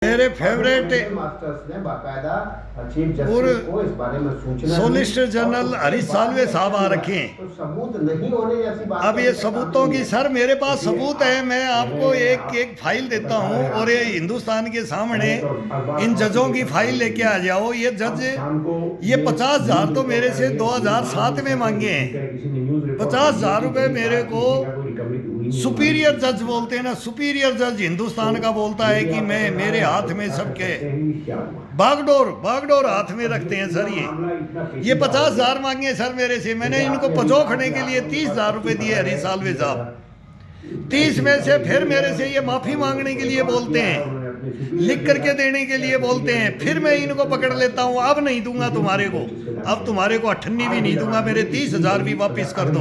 मेरे favourite masters ने बाकायदा चीफ जस्टिस को इस बारे में सूचना सॉलिसिटर जनरल हरीश साल्वे साहब आ रखे हैं। तो सबूत नहीं होने जैसी बात। अब ये सबूतों की सर मेरे पास सबूत है। मैं आपको एक फाइल देता हूँ और ये हिंदुस्तान के सामने इन जजों की फाइल लेके आ जाओ। ये जज ये 50,000 तो मेरे से 2007 में मांगे हैं। 50,000 रुपए मेरे को सुपीरियर जज बोलते हैं ना, सुपीरियर जज हिंदुस्तान का बोलता है कि मैं मेरे हाथ में सबके बागडोर हाथ में रखते हैं सर। ये 50,000 मांगे सर मेरे से। मैंने इनको पजोखने के लिए 30,000 रुपए दिए हरीश साल्वे साहब। 30 में से फिर मेरे से ये माफी मांगने के लिए बोलते हैं, लिख करके देने के लिए बोलते हैं। फिर मैं इनको पकड़ लेता हूँ, अब नहीं दूंगा तुम्हारे को, अब तुम्हारे को 98 भी नहीं दूंगा, मेरे 30,000 भी वापस कर दो।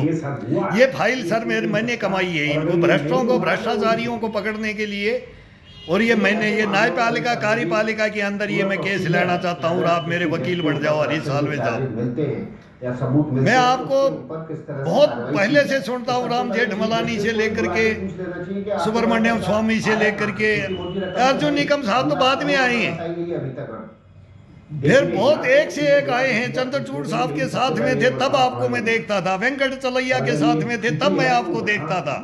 ये फाइल सर मैंने कमाई है इनको भ्रष्टों को, भ्रष्टाचारियों को पकड़ने के लिए। और ये मैंने ये न्यायपालिका कार्यपालिका के अंदर ये मैं केस लेना चाहता हूँ और आप मेरे वकील बन जाओ हरीश साल्वे साहब। मैं आपको बहुत पहले से सुनता हूँ, राम जेठमलानी से लेकर के सुब्रमण्यम स्वामी से लेकर के अर्जुन निकम साहब तो बाद में आए हैं। फिर बहुत एक से एक आए हैं। चंद्रचूड़ साहब के साथ में थे तब आपको मैं देखता था, वेंकट चलैया के साथ में थे तब मैं आपको देखता था।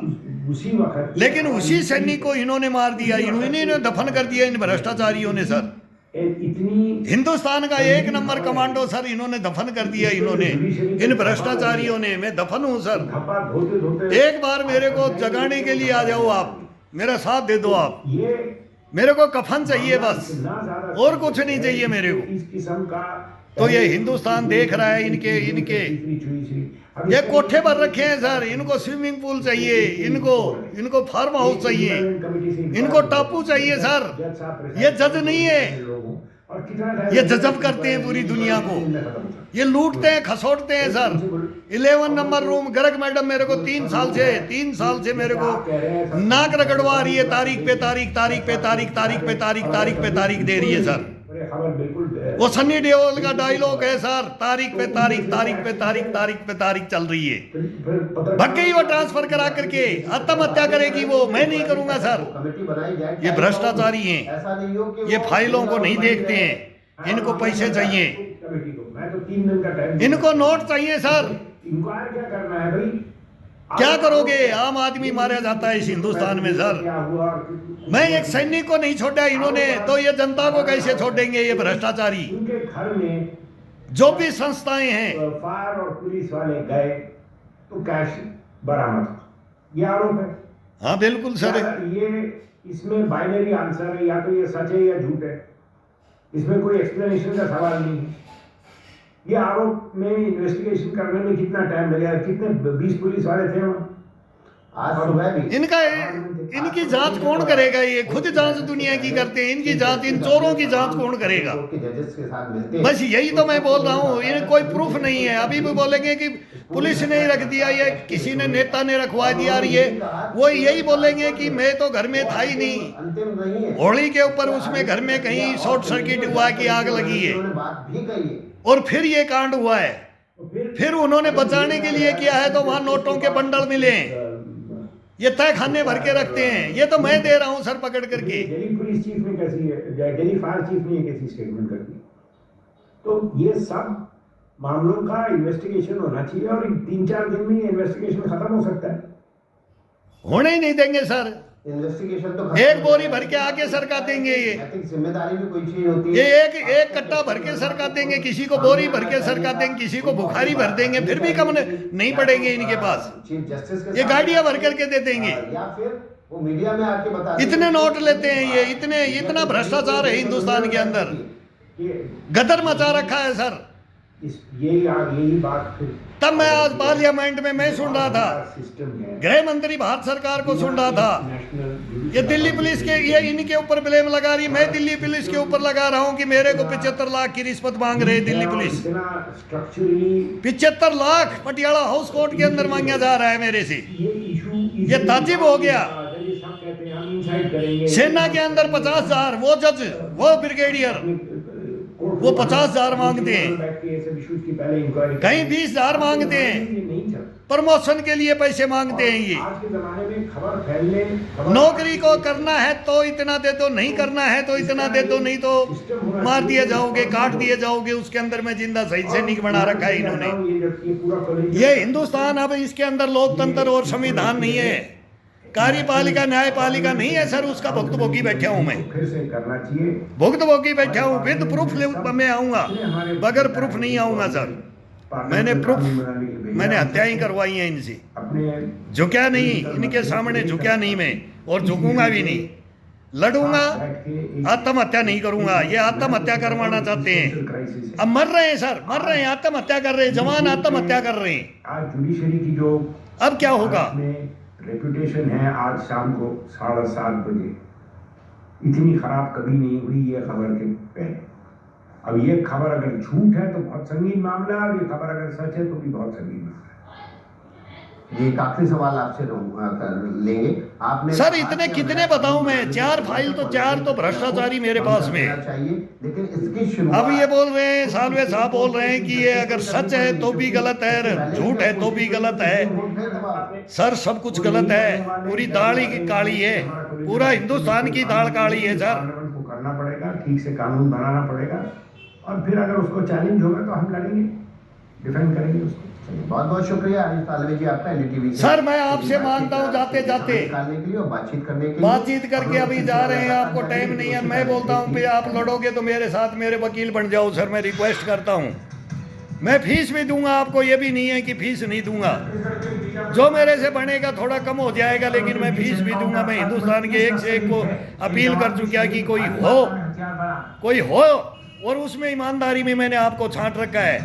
लेकिन उसी सैनिक को इन्होंने मार दिया, इन्होंने दफन कर दिया इन भ्रष्टाचारियों ने सर। हिंदुस्तान का 1 नंबर कमांडो सर इन्होंने दफन कर दिया, इन्होंने इन भ्रष्टाचारियों ने। मैं दफन हूं सर। एक बार मेरे को जगाने के लिए आ जाओ, आप मेरा साथ दे दो। आप मेरे को कफन चाहिए बस, और कुछ नहीं चाहिए मेरे को। तो ये हिंदुस्तान देख रहा है, इनके ये कोठे पर रखे हैं सर। इनको स्विमिंग पूल चाहिए, इनको फार्म हाउस चाहिए, इनको टापू चाहिए सर। ये जज नहीं है, ये जजब करते हैं पूरी दुनिया को। ये लूटते हैं, खसोटते हैं sir. 11 number room Garg madam मेरे को 3 साल से मेरे को नाक रगड़वा रही है। तारीख पे तारीख दे रही है सर। वो सन्नी देओल का डायलॉग है सर, तारीख पे तारीख चल रही है। भग गई वो ट्रांसफर करा करके, आत्महत्या करेगी वो, मैं नहीं करूंगा सर। ये भ्रष्टाचारी हैं, ये फाइलों को नहीं देखते हैं, इनको पैसे चाहिए, इनको नोट चाहिए सर। क्या करोगे? आम आदमी मारा जाता है इस हिंदुस्तान में सर। मैं एक सैनिक को नहीं छोड़ा इन्होंने, तो ये जनता को कैसे छोड़ेंगे ये भ्रष्टाचारी? उनके घर में जो भी संस्थाएं हैं, फायर और पुलिस वाले गए तो कैश बरामद, ये आरोप है। हाँ बिल्कुल सर। ये इसमें बाइनरी आंसर है, या तो ये सच है या झूठ है, इसमें कोई एक्सप्लेनेशन का सवाल नहीं है। ये आरोप में इन्वेस्टिगेशन करने में कितना टाइम लगेगा? कितने 20 पुलिस वाले थे वहाँ आज सुबह भी। इनकी जांच कौन करेगा? ये खुद जांच दुनिया की करते हैं, इनकी जांच, इन चोरों की जांच कौन करेगा? बस यही तो मैं बोल रहा हूँ, इन्हें कोई प्रूफ नहीं है। अभी भी बोलेंगे कि पुलिस ने ही रख दिया, ये किसी ने नेता ने रखवा दिया। ये वो यही बोलेंगे कि मैं तो घर में था ही नहीं, होली के ऊपर उसमें घर में कहीं शॉर्ट सर्किट हुआ कि आग लगी है और फिर ये कांड हुआ है। फिर उन्होंने बचाने के लिए किया है तो वहां नोटों के बंडल मिले, ये तय खाने भर के रखते हैं। ये तो मैं दे रहा हूं सर पकड़ करके। दिल्ली पुलिस चीफ ने कैसी है, दिल्ली फायर चीफ ने कैसी स्टेटमेंट कर दी? तो ये सब मामलों का इन्वेस्टिगेशन होना चाहिए और 3-4 दिन में ये इन्वेस्टिगेशन खत्म हो सकता है। होने ही नहीं देंगे सर। इन्वेस्टिगेशन तो एक बोरी भर के आगे सरका देंगे। ये जिम्मेदारी भी कोई चीज होती है। ये एक कट्टा भर के सरका देंगे, किसी को बोरी भर के सरका देंगे, किसी को बुखारी भर देंगे, फिर भी कम नहीं पड़ेंगे इनके पास। चीफ जस्टिस ये गाड़ियां भर करके दे देंगे, या फिर वो मीडिया में आके बता इतने नोट लेते हैं ये, इतना भ्रष्टाचार है हिंदुस्तान के अंदर, गदर मचा रखा है सर। यही बात फिर तब मैं आज पार्लियामेंट में मैं सुन रहा था, गृह मंत्री भारत सरकार को सुन रहा था, ये दिल्ली पुलिस के ये इनके ऊपर ब्लेम लगा रही। मैं दिल्ली पुलिस के ऊपर लगा रहा हूं कि मेरे को 75 लाख की रिश्वत मांग रहे Delhi police. 75 lakh Patiala house court के अंदर मांगा जा रहा है मेरे से। ये ताजिब हो गया। सेना के अंदर 50,000, वो जज, वो ब्रिगेडियर, वो 50,000 मांगते हैं, कहीं 20,000 मांगते हैं, प्रमोशन के लिए पैसे मांगते हैं। ये खबर फैलने नौकरी को करना है तो इतना दे दो, नहीं करना है तो इतना दे दो, नहीं तो मार दिए जाओगे, काट दिए जाओगे। उसके अंदर में जिंदा सही सैनिक बना रखा है इन्होंने। ये हिंदुस्तान, अब इसके अंदर लोकतंत्र और संविधान नहीं है, कार्यपालिका न्यायपालिका नहीं है सर। उसका भुक्तभोगी बैठा हूं मैं, फिर से करना चाहिए। भुक्तभोगी बैठा हूं, विद प्रूफ मैं आऊंगा, बगैर प्रूफ नहीं आऊंगा सर। मैंने प्रूफ, मैंने हत्याएं करवाई हैं इनसे, झुका नहीं, इनके सामने झुका नहीं मैं, और झुकूंगा भी नहीं। लड़ूंगा, आत्महत्या नहीं करूंगा। ये आत्महत्या करवाना चाहते हैं, अब मर रहे हैं सर, मर रहे हैं, आत्महत्या कर रहे हैं, जवान आत्महत्या कर रहे हैं। आज जुडिशरी की जो अब क्या होगा, रेपुटेशन है, आज शाम को 7:30 बजे इतनी खराब कभी नहीं हुई ये खबर के पहले। अब ये खबर अगर झूठ है तो बहुत संगीन मामला है, और ये खबर अगर सच है तो भी बहुत संगीन मामला है। जी, एक आखिरी सवाल आपसे लेंगे। आपने सर इतने कितने बताऊं मैं, 4 फाइल तो 4 तो भ्रष्टाचारी मेरे पास में चाहिए, लेकिन इसकी शुरुआत अब ये बोल रहे हैं, सालवे साहब बोल रहे हैं कि ये अगर सच है तो भी गलत है, झूठ है तो भी गलत है। सर सब कुछ गलत है, पूरी दाल ही काली है, पूरा हिंदुस्तान की दाल काली है सर। को करना पड़ेगा, ठीक से कानून बनाना पड़ेगा, और फिर अगर उसको चैलेंज होगा तो हम लड़ेंगे, डिफेंड करेंगे उसको। बहुत बहुत शुक्रिया अनिल तालवे जी आपका एनडीटीवी सर मैं आपसे मांगता हूं जाते जाते निकालने के लिए और बातचीत करने के लिए। बातचीत करके अभी जा रहे हैं, आपको टाइम नहीं है। मैं बोलता हूं फिर आप लड़ोगे तो मेरे साथ मेरे वकील बन जाओ सर, मैं रिक्वेस्ट करता हूं। मैं फीस भी दूंगा आपको, ये भी नहीं है कि फीस नहीं दूंगा, जो मेरे से बनेगा थोड़ा कम हो जाएगा, लेकिन मैं फीस भी दूंगा। मैं हिंदुस्तान के एक से एक को अपील कर चुका कि कोई हो और उसमें ईमानदारी में मैंने आपको छांट रखा है।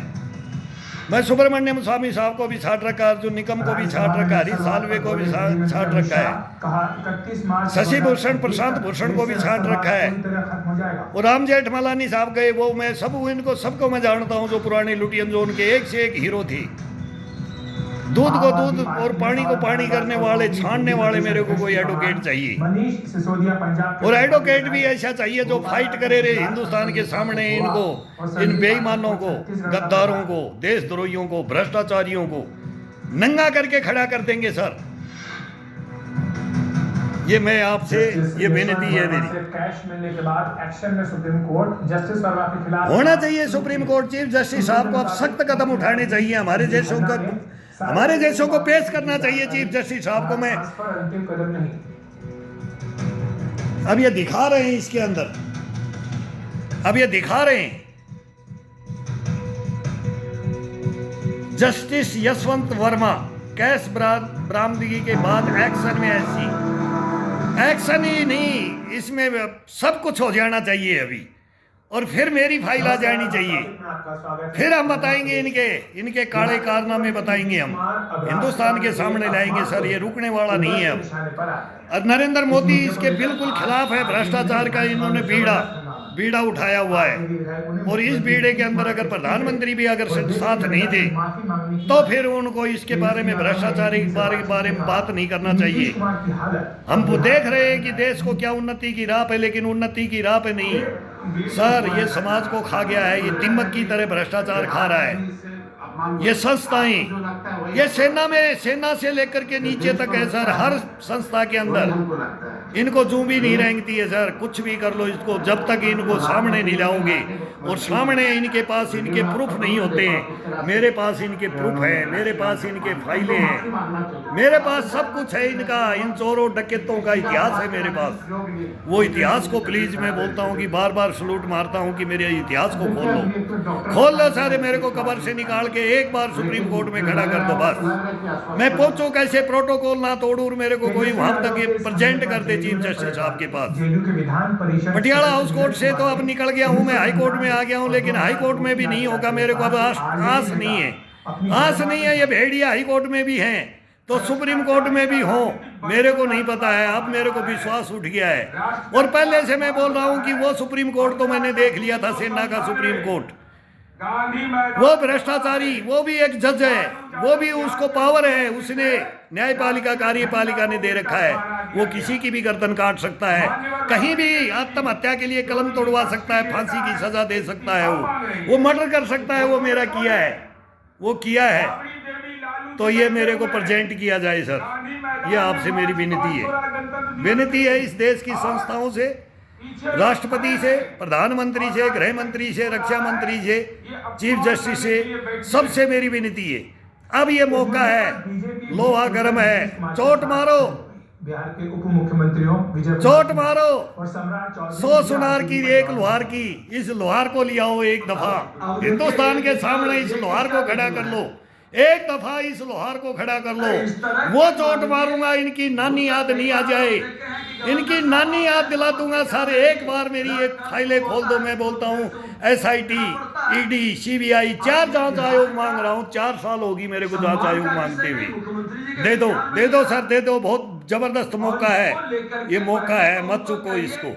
मैं सुब्रमण्यम स्वामी साहब को भी छाट रखा, अर्जुन निकम को भी छाट रखा, हरीश साल्वे को भी छाट रखा है, शशि भूषण प्रशांत भूषण को भी छाट रखा है, और राम जेठमलानी साहब गए, वो मैं सब इनको सबको मैं जानता हूं, जो पुराने लुटियन जोन के एक से एक हीरो थी। दूध को दूध और पानी को पानी करने वाले, छानने वाले मेरे को कोई एडवोकेट चाहिए, और एडवोकेट भी ऐसा चाहिए जो फाइट करे रे हिंदुस्तान के सामने इनको, इन बेईमानों को, गद्दारों को, देशद्रोहियों को, भ्रष्टाचारियों को नंगा करके खड़ा कर देंगे सर। ये मैं आपसे ये बेनती है मेरी। कैश मिलने के बाद एक्शन में सुप्रीम कोर्ट जस्टिस वर्मा के खिलाफ होना चाहिए, सुप्रीम कोर्ट चीफ जस्टिस साहब को अब सख्त कदम उठाने चाहिए, हमारे जैसों को पेश करना चाहिए चीफ जस्टिस साहब को। मैं अंतिम कदम नहीं, अब ये दिखा रहे हैं इसके अंदर, अब ये दिखा रहे हैं जस्टिस यशवंत वर्मा कैश बरामदगी के बाद एक्शन में, ऐसी एक्शन ही नहीं, इसमें सब कुछ हो जाना चाहिए अभी, और फिर मेरी फाइल आ जानी चाहिए, फिर हम बताएंगे इनके काले कारनामे बताएंगे, हम हिंदुस्तान के सामने लाएंगे सर। ये रुकने वाला नहीं है अब। और नरेंद्र मोदी इसके बिल्कुल खिलाफ है, भ्रष्टाचार का इन्होंने बीड़ा उठाया हुआ है, और इस बीड़े के अंदर अगर प्रधानमंत्री भी अगर साथ नहीं दे तो फिर उनको इसके बारे में, भ्रष्टाचार के बारे में बात नहीं करना चाहिए। हम देख रहे हैं कि देश को क्या उन्नति की राह पे, लेकिन उन्नति की राह पे नहीं सर, ये समाज को खा गया है, ये दिमक की तरह भ्रष्टाचार खा रहा है। ये संस्थाएं, ये सेना से लेकर के नीचे तक है सर, हर संस्था के अंदर इनको जूं भी नहीं रेंगती है सर। कुछ भी कर लो इसको, जब तक इनको सामने नहीं लाओगे, और सामने इनके पास इनके प्रूफ नहीं होते हैं। मेरे पास इनके प्रूफ है, मेरे पास इनके फाइलें हैं, मेरे पास सब कुछ है इनका, इन चोरों डकैतों का इतिहास है मेरे पास। वो इतिहास को प्लीज मैं बोलता हूँ कि बार बार सलूट मारता हूँ कि मेरे इतिहास को खोल लो सारे, मेरे को कब्र से निकाल के एक बार सुप्रीम कोर्ट में खड़ा कर दो बस। मैं पहुंचू कैसे, प्रोटोकॉल ना तोड़ू, मेरे को कोई वहां तक ये प्रेजेंट कर दे चीफ जस्टिस साहब के पास। पटियाला हाउस कोर्ट से तो अब निकल गया हूं मैं, हाई कोर्ट में आ गया हूं, लेकिन हाई कोर्ट में भी नहीं होगा मेरे को अब आस नहीं है, आस नहीं है। ये भेड़िया हाई कोर्ट में भी हैं तो सुप्रीम कोर्ट में भी हो, मेरे को नहीं पता है। अब मेरे को विश्वास उठ गया है, और पहले से मैं बोल रहा हूं कि वो सुप्रीम कोर्ट तो मैंने देख लिया था, सेना का सुप्रीम कोर्ट, वो भ्रष्टाचारी, वो भी एक जज है, वो भी उसको पावर है, उसने न्यायपालिका कार्यपालिका ने दे रखा है, वो किसी की भी गर्दन काट सकता है, कहीं भी आत्महत्या के लिए कलम तोड़वा सकता है, फांसी की सजा दे सकता है, वो मर्डर कर सकता है, वो मेरा किया है, वो किया है, तो ये मेरे को प्रेजेंट किया जाए सर। ये आपसे मेरी विनती है। विनती है इस देश की संस्थाओं से, राष्ट्रपति से, प्रधानमंत्री से, गृह मंत्री से, रक्षा मंत्री से, चीफ जस्टिस से, सबसे मेरी विनती है। अब ये मौका है, लोहा गर्म है, चोट मारो, बिहार के उप मुख्यमंत्रियों विजय चोट मारो। और सम्राट चौधरी 100 सुनार की एक लोहार की, इस लोहार को ले आओ एक दफा, हिंदुस्तान के सामने इस लोहार को खड़ा कर लो, एक दफा इस लोहार को खड़ा कर लो। वो चोट मारूंगा, इनकी नानी याद नहीं आ जाए, इनकी नानी याद दिला दूंगा सर। एक बार मेरी एक फाइलें खोल दो, मैं बोलता हूँ SIT, ED, CBI, 4 जांच आयोग मांग रहा हूँ। 4 साल होगी मेरे को जांच आयोग मांगते हुए। दे दो सर, दे दो। बहुत जबरदस्त मौका है, ये मौका है, मत चुको इसको।